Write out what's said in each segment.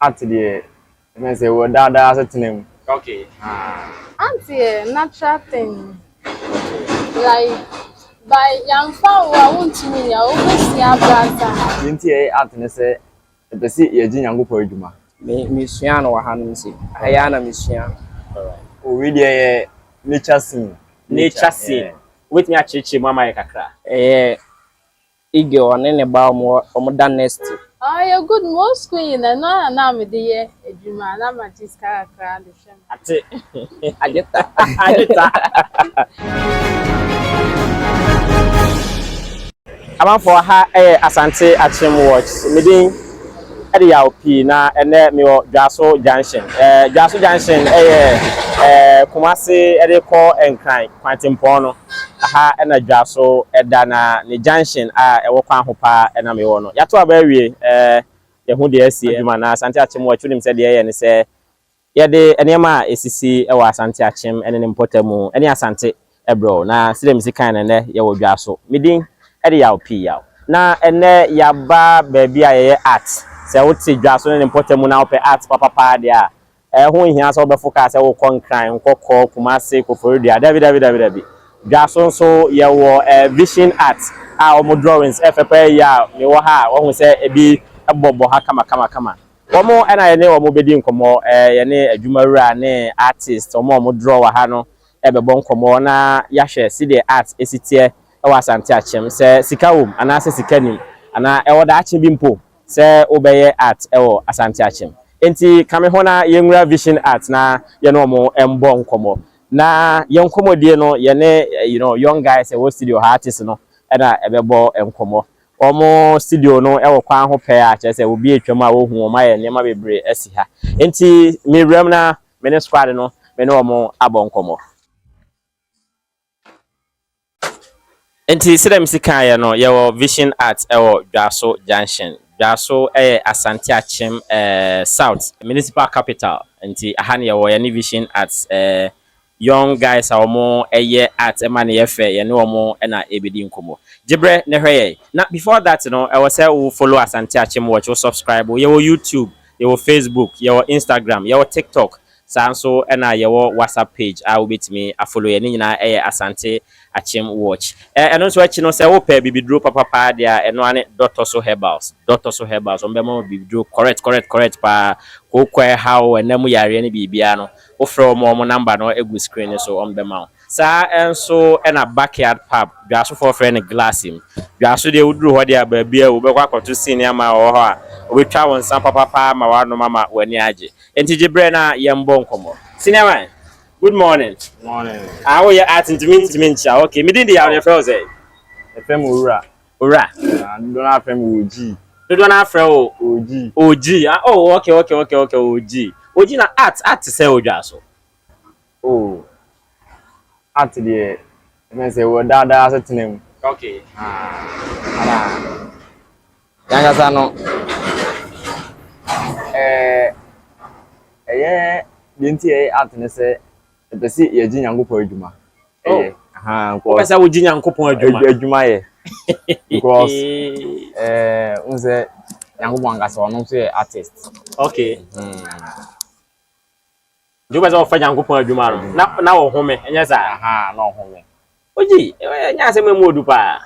art the I say we dada setting. Okay. Auntie, natural thing. Like by young fowl, I want to me. I always see a brother. Yinti art ne say e be si ye ji Nyankopon adwuma. Me sua no wa hanom si. Aya na me sua. Alright. O we dey nature scene. Nature scene. With me achichi mama kakra. Ige one ne ba omo da next. Oh, you're good. Most queen, and no, now me the Ejuma, na my jiska crowd. Ate. Ajeta. Ajeta. Ama for ha Asante-Akyem watch. Medin ede ya opi na ene me Juaso junction. Juaso junction Kumasi ede ko enkran kwantempo no. Aha ena Juaso eda na ne junction a ewo kwan ho pa ena me wo no. Yato abawie ye hu de asi adwuma na Asante-Akyem watch nim se de ye ne se ye de enema esisi ewo Asante-Akyem ene ne mpotamu ene Asante ebro na sidem sikan ne ye wo Juaso. Medin ede ya opi ya. Na ene yaba baby a art se wote Juaso ne mpotamu na ope art papa dia ho hia so be focus e wo konkran nkokọ Kumasi Koforidua dabi Juaso so ye wo vision art a omo drawings FPA ya me wo ha wo hu se ebi ebobo ha kama omo ena ye ne omo bedi nkomo ye ne adwumawura ne artist omo drawer ha no ebebo nkomo na yahwe si the art esitie ewa Asante-Akyem se sika wom ana se sika nim ana ewo da ache bi mpo se obeye art ewo Asante-Akyem enti kame ho na yenwura vision art na ye no mo embo nkomo na yenkomodie no ye ne young guys e wo studio artist no ena ebebo enkomo omo studio no ewo kwan ho pe a che se obi etwam a wo hu o ma ye nema bebre asi ha enti mewram na me squad no me no omo abonkomo enti sidem sikaye no ye vision art ewo Juaso junction Juaso Asante-Akyem south municipal capital enti aha ne ye ne vision arts young guys are more art man yefe ye no mo na ebedi nkomo jibre ne hweye na before that I was say we follow Asante-Akyem watch, subscribe ye YouTube ye Facebook ye Instagram ye TikTok sanso na ye WhatsApp page I will bet me a follow ye nyina Asante-Akyem watch eno so achi no say wo pe bibidro papa dia eno ane Dr. So Herbals ombema bibidro correct pa kokwe how enemu yare ne bibia no wo from mo number no egu screen so ombema sa enso na backyard pub Juaso for friend glass him Juaso de udru ho dia ba bia wo be kwa kwato senior ma wo ho a obetwa won san papa ma wa no mama wani age enti gibre na yembo nkomo senior man. Good morning. Morning. How are you at intimate? Okay, me didn't have your friends eh. FM Ura. Ura. Don't have FM OG. You don't have friend OG. OG. Oh, okay. OG. OG na art say Juaso. Oh. Art the I say we dada setting. Okay. Ala. Yanga sano. Yinti art ne say e be si ye ji Nyankopon adwuma. Ko pesa wo ji Nyankopon adwuma ye. Because unse Nyankopon ngasa ono so ye artist. Okay. Jo pesa wo fa Nyankopon adwuma ro. Na wo home enya sa. Na wo home. Oji, enya se memu odu pa.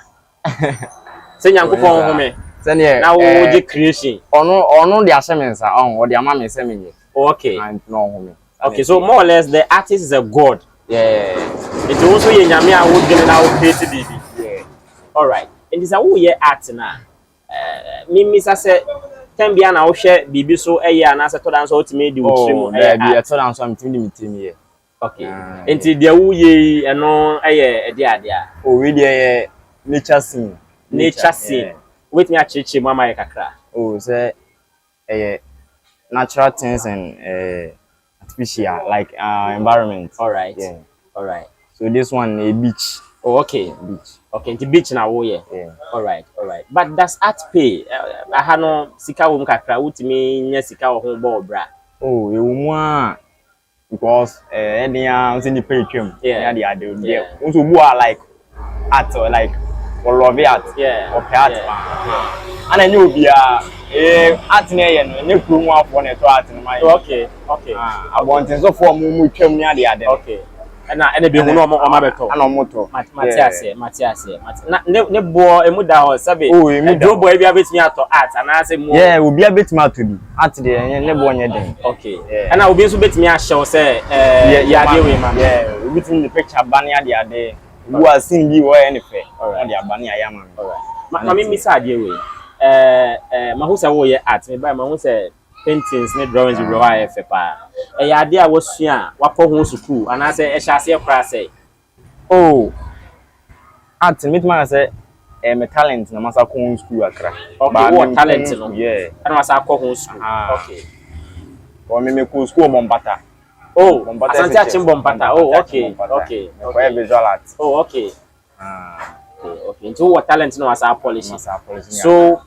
Se Nyankopon home. Se ne na wo ji creation. Ono de asemensa wo de ama me se menye. Okay. And no home. Okay, so more or less the artist is a god. Yeah. It's also ye nyame a wo gene na wo create bibi. Yeah. All right. And this a wo ye art na. Me say tambia na wo hwe bibi so na say to dan so ultimate di wo trim eh bi to dan so am trim ye. Okay. And dia wo ye eno e de ade a. Oh we dey nature scene. Nature scene. With me achichi mama ye kakra. Oh say natural things and artificial like environment. All right. Yeah. All right. So this one a beach. Oh, okay. Beach. Okay, the beach na wo ye. Yeah. All right. But does art pay? I no sika wo kakra utimi nya sika wo ho bo bra. Oh, you mu because anything we see pay twem. Yeah. They are there. Also who are like art or like or love art. Yeah. Or art. Yeah. And I know be art na ye no nye kuru mu afọ na to art no mai. Okay. Abonten so for mu twam ni ade. Okay. Ena be hu no o beto. Ana omoto. Matiase. Na ne bo emu da ho sabe. Do boy bia betimi ato art ana se mu. Yeah, obi abetimi ato bi. Art de ne bo nye den. Okay. Ena obi so betimi a show say ya de we ma. Yeah, obi tin the picture ban ya ade. Wu asin bi wo ye ne fe. O de abane ayama. Alright. Ma me misa ade we. Ma hu say wo ye art me by ma hu say paintings ne drawings we wa ye fe pa. Ya ade a wo sua wakọ ho school ana say e hya se kra say. Oh. Art me tuma say me talent na masa ko school akra. Okay, what talent no? Yeah. Ana masa akọ ho school. Okay. Or me ko school Bombata. Oh, Asante-Akyem Bombata. Oh, okay. For visual art. Oh, okay. Okay. Into what talent no masa polish. So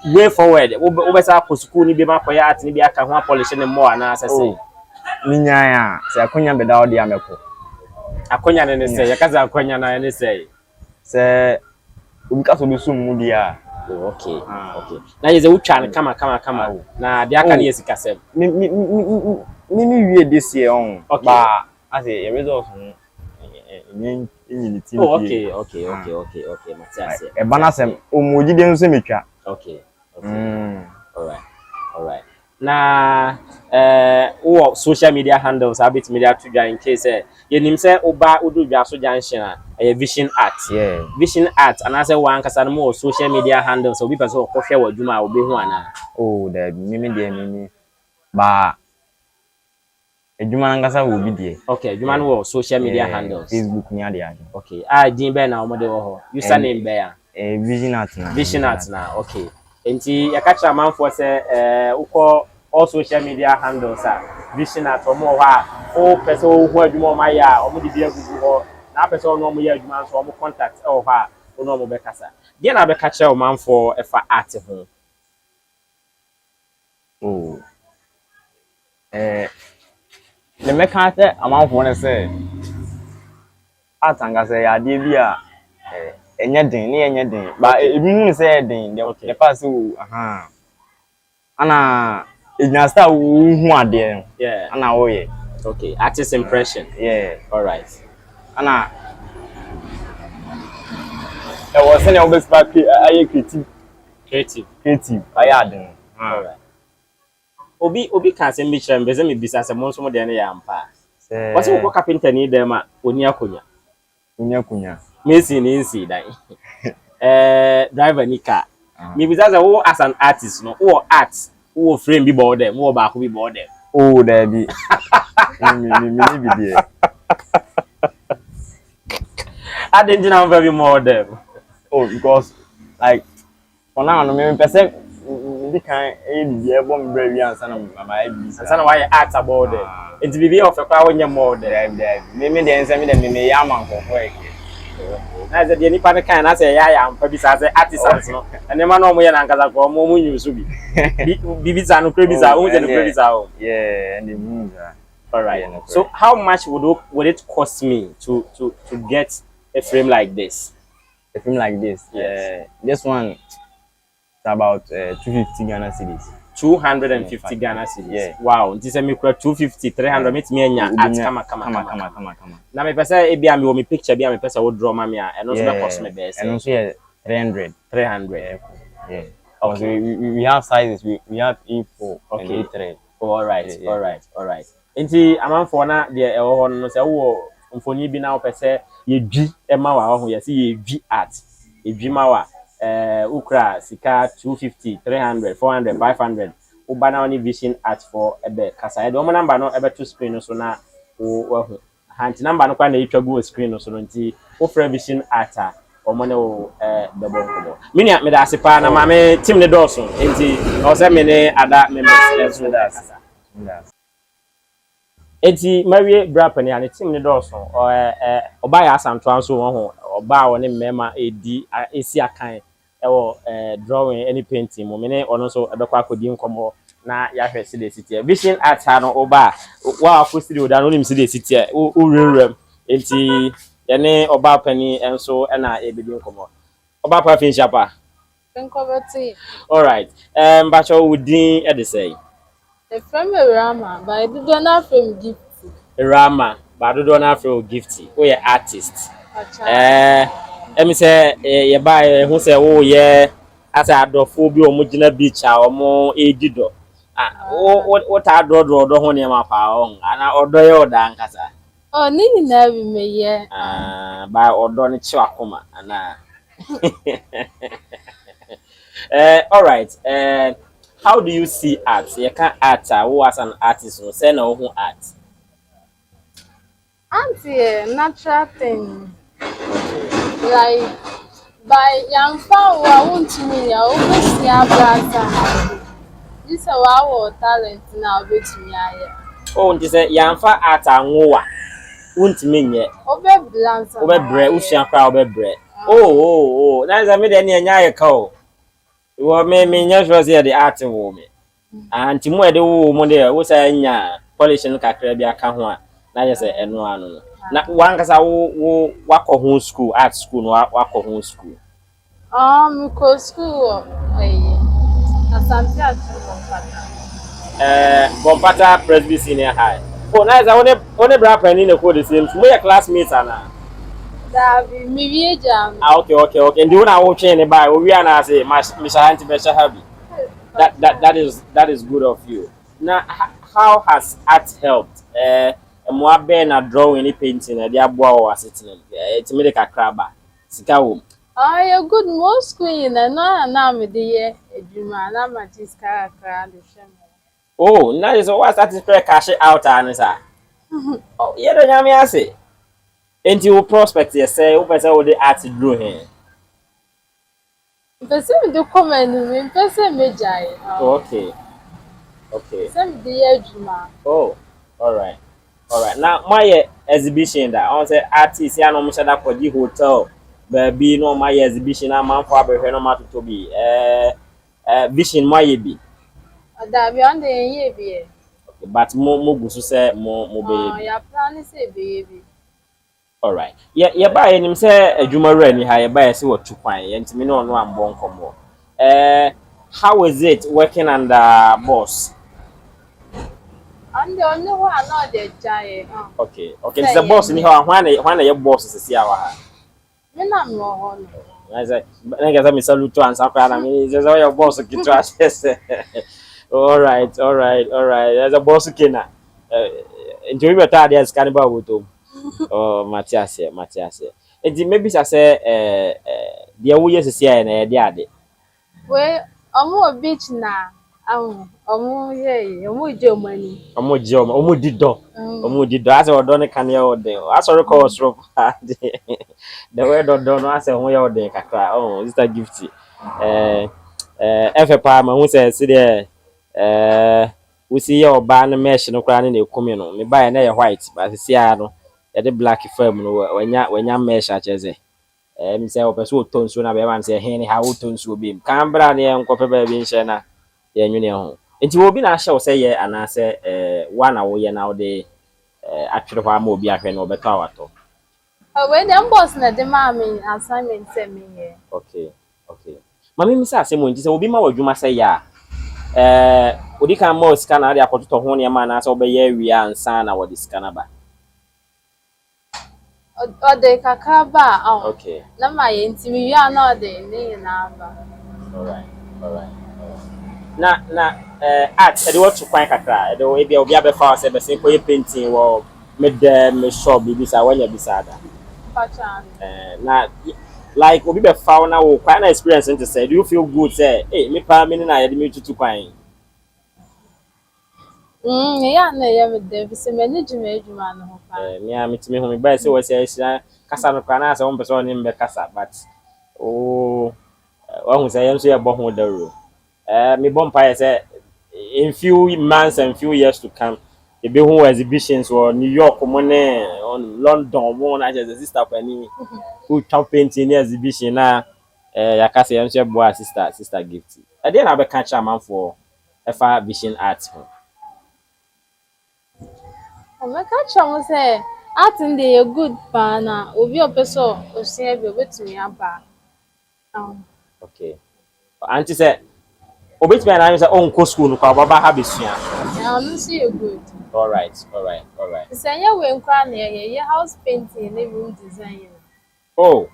way forward, we be sa ko school ni be ma koya art ni be aka ho polish ne mo ana asese. Minya ya, se akonya be da odi ameko. Akonya ne say, yakaza akonya na ne say. Se ubika so be sum mu dia. Oh, okay. Na yeze utwa ne kama. Na dia aka ne yesika sem. Me wie this year on. Ba as a result in team. Oh, okay. Matiase. E bana sem omoji de nso metwa. Okay. Alright. Na social media handles abit media to join in case you nim say oba odu Juaso junction a vision art. Yeah. Vision art and as one kasa no more social media handles so be person ko hwe wadwuma obi hu ana. Oh, the mimi ba ejuma ngasa wo bi de. Okay, ejuma no social media handles. Facebook ni ade. Okay. Din be na omode wo ho. Username be ya. Vision art na. Okay. Enti yakacha manfo say ukọ all social media handles vision art omo ha o person hu adwuma o maya omo di bia gugu ho na person no omo ya adwuma so omo contact e ho ha ono omo be kasa dia na be kacha o manfo e fa art ho. Oh. Le meka say amanfo ne say art anga say ya de bia enye den ba ebi hu say den the pass ana ejina star hu ade yeah ana wo ye okay artist impression yeah all right ana e was say na best back aye creative aye ade all right obi kan say me chere mbeze me bisa say mo nso mo de ne ya ampa what's what carpenter ni dem a oni akonya Messi ni nsi dan. Driver ni car. Me bisa say wo as an artist no, wo art, wo frame bi board dem, wo ba ko bi board dem. Oh, there be. Me be there. I didn't know very more them. Oh, because like for now no me person the kind the album brave answer na my business. Answer why art about them. It be of a kwa wonya more them. Me dey answer me ya man ko for na ze de nipa ne kan na say ya ampa bi sa say artisans no ene ma no mo ye na nkaza ko mo mu nyusu bi bibiza no krebiza o je no krebiza o yeah and the moves all right so how much would it cost me to get a frame like this yes. This one is about 250 Ghana cedis 250 Ghana cedis yeah. Wow nti say me kura 250 300 met me anya at kama na me pesa e bia me wo me picture bia me pesa wo draw ma me a eno so be cost me best eno so yeah 300 yeah okay we have sizes we have E4 okay. and E3 oh, all right nti amanfo na de e wo no say wo mfoni bi na wo pese ye dwi e ma wa ho ye say ye dwi art e dwi ma wa ukra sika 250 300 400 500 ubana oni vision art for ebe kasa e do mo number no ebe to screen no so na wo hanti number no kwa na yitwa go screen no so no nti wo fra vision art o mo ne wo the bonko minia me da asepa na ma me team ne do so nti o se me ne ada members so da kasa enti mawie brapani ani team ne do so oba ya asanto so wo ho oba wo ne mema edi esi akan ewo drawing any painting mo me ne ono so ebekwa akodi nkomo na ya hwe si de sitie vision art ha no oba wa afo si de oda no nim si de sitie o rerem enti ye ne oba pani enso na ebedi nkomo oba pa fin shapa Convert. All right. But you would at the say The from a rama, but I do not from gift. Rama, but I don't have to gifty. We are artists. A child. Let me say, you buy who say, oh, yeah, as I do phobia, Mujina beach, our more edido. What I draw the honey, my power, and I order your dancasa. Oh, Nini never me yet. By ordering Chakuma, and all right. How do you see art? You can't art. Who was an artist? Who say no who art? Auntie, natural thing. Like, by young fowl, I want to me, I always see a brother. This is our talent now, which me. Oh, this is Yamfa art and Woa. Won't mean yet. Over blance. Over bread, Ushan crowd bread. Oh, that's a mid any anya cow. You are me, yours was here the art woman. And Timo, the woman there, was a nya, polishing Cacrabia Kahua. Now you say, and one. Not one cause I will walk home school, art school, walk home school. Because school, Asante-Akyem. Bompata Presby Senior High. Oh, nice. I want to bring in the code the same. We are classmates, Anna. That be me, jam. Okay. And do not watch anybody. We are not say, Mr. Anti-Besha that is good of you. Now, how has art helped? More better not drawing any painting. They are boy sitting. It's me like a crab. Sikawu. Oh, you're good. Most queen, and now me dear, a juma, and I'm a tisca crowd. Oh, now is what that is cash out, Anissa. Oh, yeah, the yammy I say. Ain't you prospect you say, open all the art drew here. Person do come and person major. Okay. Some dear juma. Oh, all right. Now, my exhibition that I say artist, I know much that for the hotel, baby, no, my exhibition, I'm on for no matter to be. Vision, my be. That be on the year. But more good to say more baby. Your plan is a baby. All right. Yeah, buy him say a jumare ni ha, buy see what 2 kwan. And me no one born come. How is it working under boss? And the only one not the giant. Okay. It's the boss in here. When your boss is see our. Me not know. I say, I guess I'm salute to answer. I mean, just all your boss get to us. All right. There's a boss kina. Enjoy your time. There's cannibal with them. Oh, Matthias. And maybe I say, the way you see an idea. Well, I'm more beach now. Germany. Omudido. As I don't can hear them. I saw the course from the way don't know. I said, oh, they can cry. Oh, it's a gifty. F. Palmer, who says, see there, we see your band mesh no crying in the communal. Me buy another white, but I see I don't. The black firm when you mesh at Jesse. Say, oh, pursue tones when I be one say, Henny, how tones will be. Canberra near Uncle Baby in Shana. Yeah, you know. It will be not sure say, yeah, and I say, 1 hour now they actually one more be a friend or better. Oh, when the boss na the mommy assignment send me here. Okay. Mammy, Miss Simon, this will be my would you must say, yeah. Would you come more scanner? They are put to honey man as obey we are and son our this canaba. Or the kakaba. Okay. No, my intimate, you are not the number. All right. Now, art, I do want to find Kaka. The way they will be able to find a simple painting or made them shop beside when you're beside that. Now, like, will be found now, quite an experience to say, do you feel good? Say, hey, me, Pammy, and I admit to find. Yeah, no, there's a management man. Yeah, me to me, whom by say, was a Cassandra Canas, one person in Becassa, but oh, one who say, I'm so about with the rule. Me bumpire say in few months and few years to come, the be who exhibitions or New York, on London, one as a sister penny who top painting exhibition now. I can say I'm sure boy sister gift. I didn't have a catch a man for FR Vision Arts. Oh, my catch on say, art in the good pana, will be a person who say, be with me about. Okay. Auntie said, Obit man, I say, own co school, no, Baba Habisia. I'm see you good. All right. Say you when crown your house painting, room design. Oh,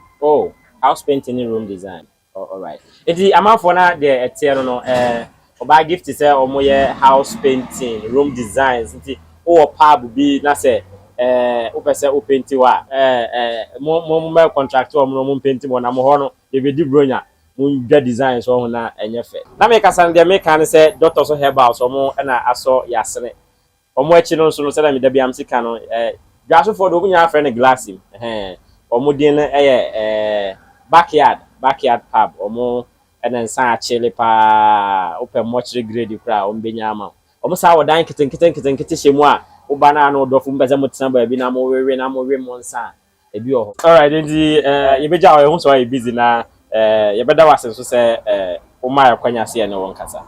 house painting in room design. All right. It's the amount for now there at no oba gift say omoye house painting, room designs. Nti o pub be na say o pese o painting wa mo contractor mo painting mo na mo ho no e be di bronya mo dwa design so ho na enye fe. Na me kasa dey make kan say doctor so herbal so mo na aso yasene. Omo echi no so no say na me da biam sika no Juaso for do bunya friend glass him. Omo din backyard pub omo and san chile pa open much grade kra o mbenya ama omo sa wodan kete shemu a wo bana no do fu mbeza mutena ba bi na mo wewe mo nsa e bi o all right then ye beja o hu so e busy na ye beda wase so say o ma yakwanya se ne won kasa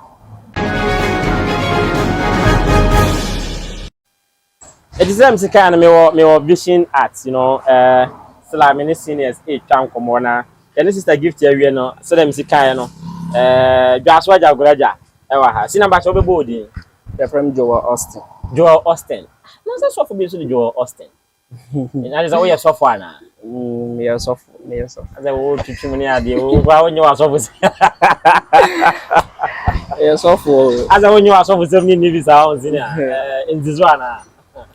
it is them sika na me wo vision arts, you know, still I'm in seniors 8 twan komo na and sister gift here we no so them sika no Juaso Ajagoraja e wa ha si number so be bolding The from Austin. Joel Austin no say so for be so Joel Austin and that is how you so for na Me yourself. as I wo twitwi ni ade wo wa onye wa so for Yourself. as I onye wa so for 7 ni visa on senior in this one na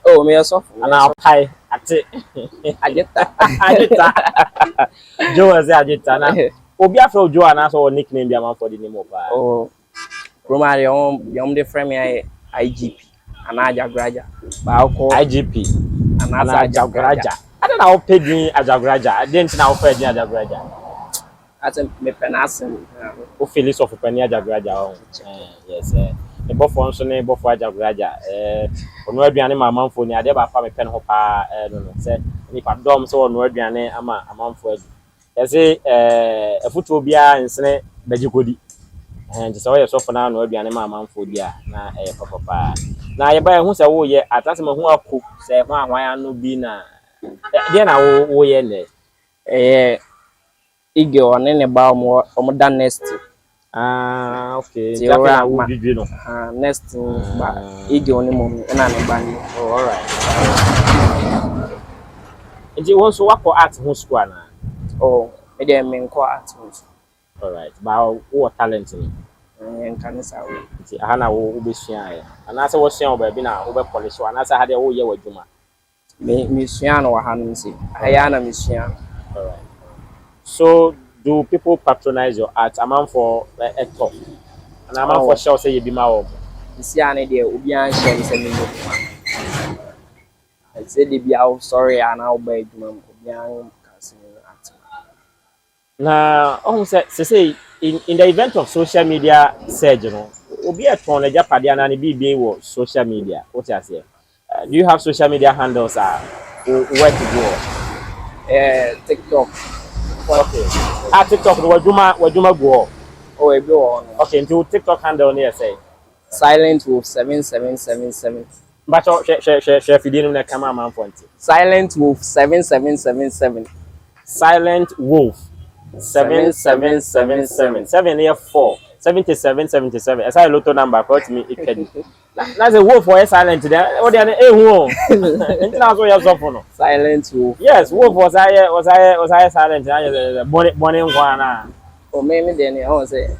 Oh, me yourself. and I'll pay ate ajita Joel say ajita na obi afro Joel na so nickname bi am for the name of Oh, Roma, the frame IGP. And Ajagoraja. But IGP and Ajagoraja. I don't know how paid me Ajagoraja. I didn't know how paid me Ajagoraja. That's a me penasim. O Felix of Penny Ajagoraja. Yes, the both one so name both Ajagoraja. Ono aduane ma amanfo ni ade ba fa me pen ho pa no say ni pa dom so ono aduane ama amanfo adu. Say efutu bia nsene bejikodi. Nti so ye so for na no aduane ma amanfo dia na papa. Na ye ba hu se wo ye atase ma hu akọ se ho ahwan no bi na dia na wo ye ne Ige on ne ba mo da next. Okay. Ti Jafi na ora wo bidwe no. Next ba Ige on mo na ne ba ni. Oh, all right. Nti won so wakọ art ho school na. Oh, me dey me nko art. All right. Ba wo talent ni. Kanisa we. Nti aha na wo besua ya. Ana se wo sua wo ba bi na wo be polish ana se ha de wo ye wadwuma. Me sua no wa hanu si. Aya na me sua. All right. So do people patronize your art? Amount for a top. And amount for sure say you be my Si ane dey obi an share se me no. I say dey be out sorry and I obey dwuma obi an kasi art. Now, say in the event of social media surge, you know, obi a ton e japade ana ne bi wo social media. What you say? Do you have social media handles where to go? TikTok. Okay. TikTok waduma go. Oh, e go on. Okay, into TikTok handle near say Silent Wolf 7777. but share feeding na camera man point. Silent Wolf 7777. Silent Wolf 7777 7 year 4 7777. As I lotto number call me ikedi. That's a wolf for silent there. What they who? That's what you suffer no. Silent Wolf. Yes, wolf was I silent. Bonnie na. Oh, maybe then I want say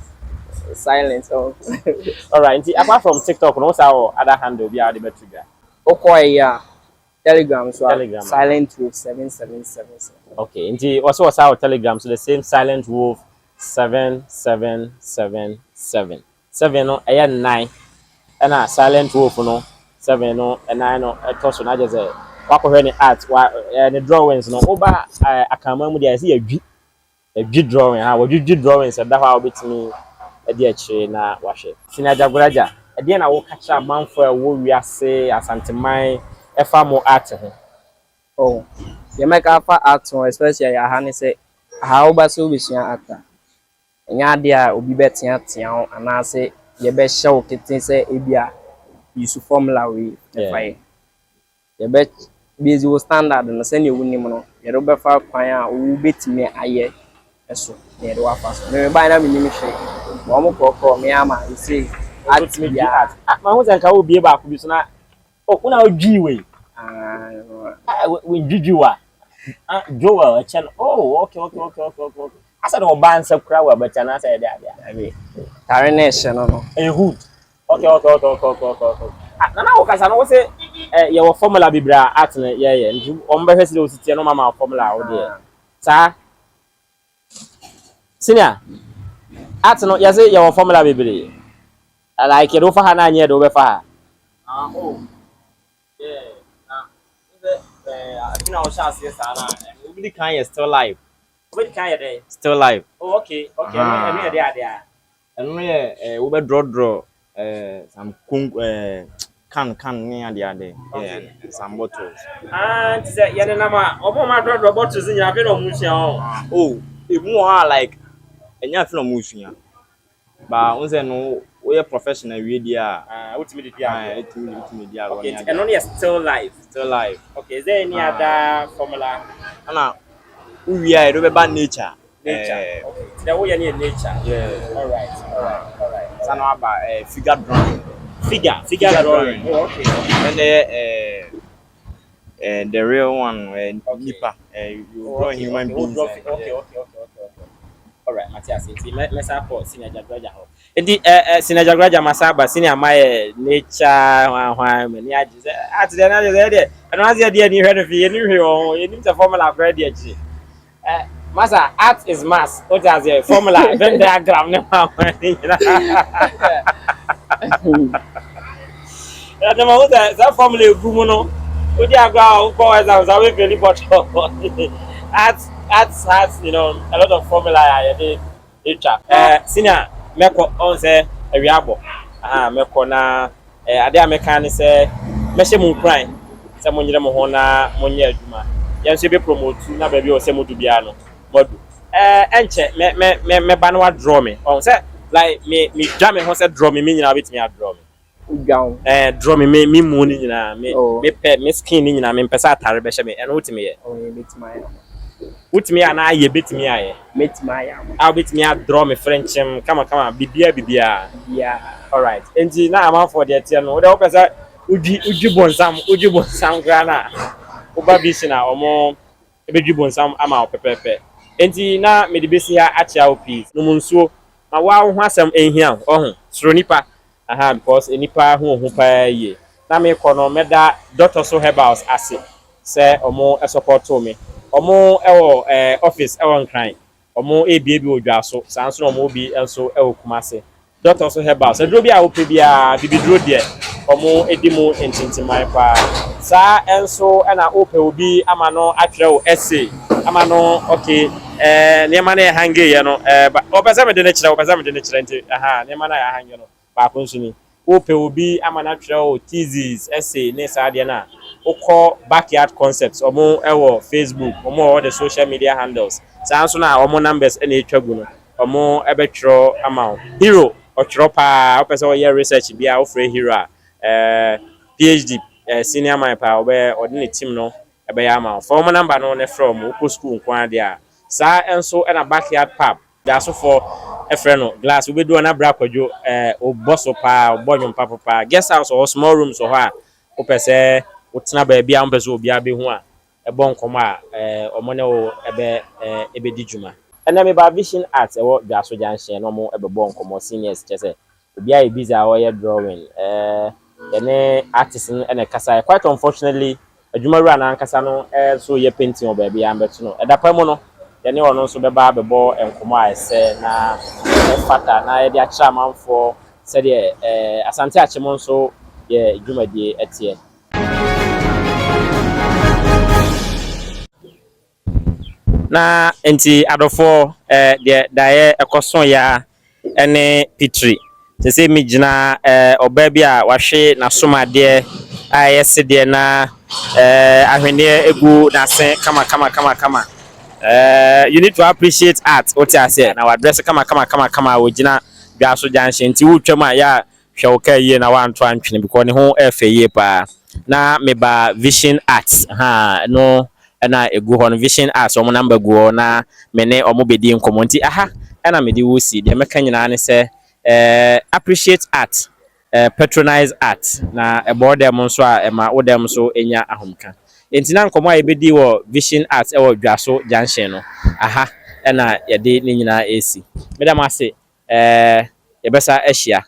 silent. Oh. All right. Apart from TikTok, no how other handle be the better guy. Okay, yeah. Telegram, so Telegram. Silent Wolf 7777. Okay, nti also was our Telegram, so the same Silent Wolf 7777. 7 no 9 and Silent Wolf no 7 no 9 no toss na just wako any art the drawings no oba akama mu dey see a dwi drawing ha we dwi drawings that how bit me e dey akire na wahwe Sina Ajagoraja e dey na wo kacha manfo e wo wiase Asante-Akyem efa mo art ho. Oh, you make up art, especially your hand say, how about so with your actor? And ya dear, will be better at town, and I say, your best show, Kitty say, Ibia, use formula we, the bet busy will standard and send you winning, your rubber fire choir will beat me a year, so near the waffles. Never buy them in the Omo koko me ama you see art me ya art ma hu san ka wo bie ba ko bi so na o kuna o dwi we we jujuwa Joel chen oh okay asa no ban sa kura wa beta na sa dia abi tare na ehye no hood okay na na wo kasa no wo se ye wo formula bibra art na ye nju o mbe hwese de ositie no mama formula wo de sa senior art no ye se ye wo formula bibra like you fa ha na anye do be fa oh yeah I think I was just yes nobody can you still live nobody can you there Still live. oh okay I mean there And we be draw some can near the other. Yeah, some bottles. and say ya na ma obo ma draw bottles in ya fe no mu sia Oh, if more like enya feel no musunya. But once no we professional we dia. ultimate dia It dia. okay and only still live okay is there any other formula Ana we are do be bad nature. okay the way any nature Yeah. all right Sana about figure drawing. Figure drawing oh okay And the real one nipa you draw human beings. Okay. All right, Matthias. Let's support senior Jagraja. Indi senior Jagraja masaba senior my nature wan many ages. At the end of the day, and as you did you heard of you need the formula for the ages. Masa art is mass. What is the formula? Then diagram no. The moment that formula gumuno. We diagram go as I was very bottle. Art has a lot of formula senior meko on say awiabo meko na ade ameka ne say mehye mu kran say monyere mo ho na monye adwuma yenso be promote na ba bi o say modu bia no modu enche me ba na wa draw me on say like me dwa me ho say draw me nyina betimi a draw me udwan draw me mu ni nyina me pe me skin ni nyina me pesa atare be hye me eno wotimi ye oh ye betimi wotimi ya na aye betimi aye betimi ya I'll bet me out draw me French come on bibia yeah all right enti na am for the tie no the opesa uji bonsam grana oba bi na omo ebedwi bonsam ama opepepe enti na me de besi ha acha opi no munsuo ma wa ho asem ehia ohun suro nipa because nipa ho pa ye na me kono meda doctor so herbals ase say omo support me omo ewo office ewo nkran omo ebie bi Juaso sanso omo bi enso ewo Kumase doctor so herbal so dro bi a wo pe bia bibidro de omo edimu entintimai pa sa enso na ope obi ama no atwere wo essay ama no okay nema na hange ye no obeza me de ne kire nti nema na ya hange no pa ko nso ni ope obi ama na atwere wo thesis essay ne sa de na ukọ backyard concepts omo ewo Facebook omo all the social media handles sanso na omo numbers na etwagu no omo ebetwro ama hero otwro pa opese o ye research bia ofre hero PhD senior man pa obe odine team no ebe ya ama form number no ne from uko school nkwan dia sa enso na backyard pub dia so for efre no glass we do na bra kwadwo oboso pa obonyo papa guest house or small rooms so ha opese utna ba bia mpese obi abehu a ebo nkomo a omone wo ebe di djuma ena me ba vision art ewo Juaso Junction no mo ebebo nkomo seniors chese obi a busy a wo ye drawing ene artist ene kasa quite unfortunately adwuma ru ana kasa no so ye painting oba bia ambeto no edapa mu no yene ono so beba abebo nkomo a ese na fata na ye dia kira manfo se de Asante-Akyem nso ye adwumadie etie na enti adofo de dae ekoson ya ene pitri se mi gina oba bi a wahwe na somade a yesi de na ahwene egu na sen kama you need to appreciate art what I say na address kama we gina Juaso Junction ti wutwam a ya hwewoka ye na wanto antwene because ne ho efe ye pa na meba vision arts no na egu hon vision as omo number gu na me ne omo bedi nkomo nti ena me di wosi de meka nyina ne se appreciate art, patronize art na eboard dem nso a ema wo dem so enya ahomka. Enti na nkomo a yebedi wo Vision Art e wo Juaso junction no. Aha na yede ni nyina esi. Medam ase yebesa ehia